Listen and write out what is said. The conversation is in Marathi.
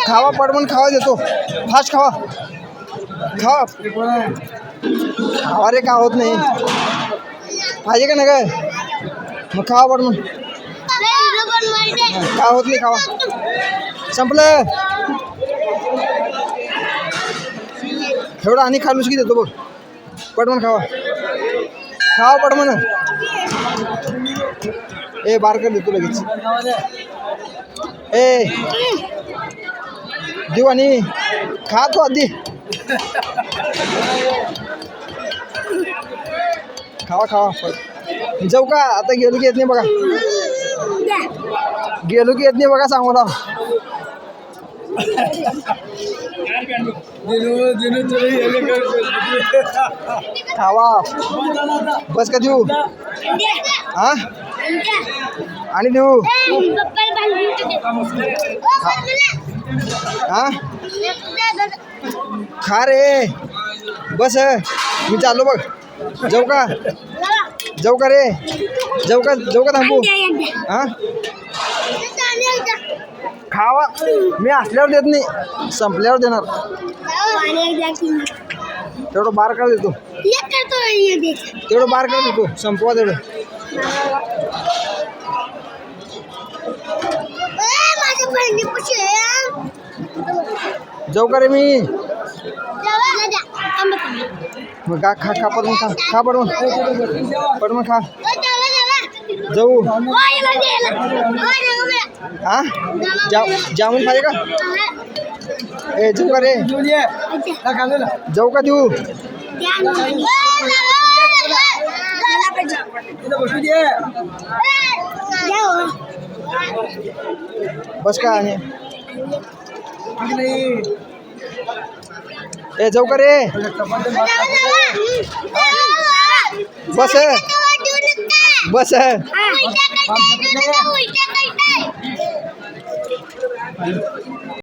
खावा पटकन खावा देतो फास्ट खावा खावा खावा रे का होत नाही पाहिजे का नाही काय मग खावा पटकन काय होत नाही खावा संपलं एवढं आणि खालूस की देतो बघ पटकन खावा खावा पटकन ए बार कर देतो लगेच ए देऊ आणि खा तो आधी खावा खावा जाऊ का आता गेलो की येत नाही बघा गेलो की येत नाही बघा सांगू ना खावा बस का देऊ हा आणि देऊ हा खा रे बस मी चाललो बघ जाऊ का रे जाऊ का थांबू हा खावा मी असल्यावर देत नाही संपल्यावर देणार तेवढं बार कर देतो तेवढं बार कर देतो संपवा तेवढं जाऊ का रे मी मग खा पडून खा पडून खा जाऊ हा जाऊन पाहिजे का ए जाऊ का रे जाऊ का देऊ बस का आणि ए जाऊ का रे बस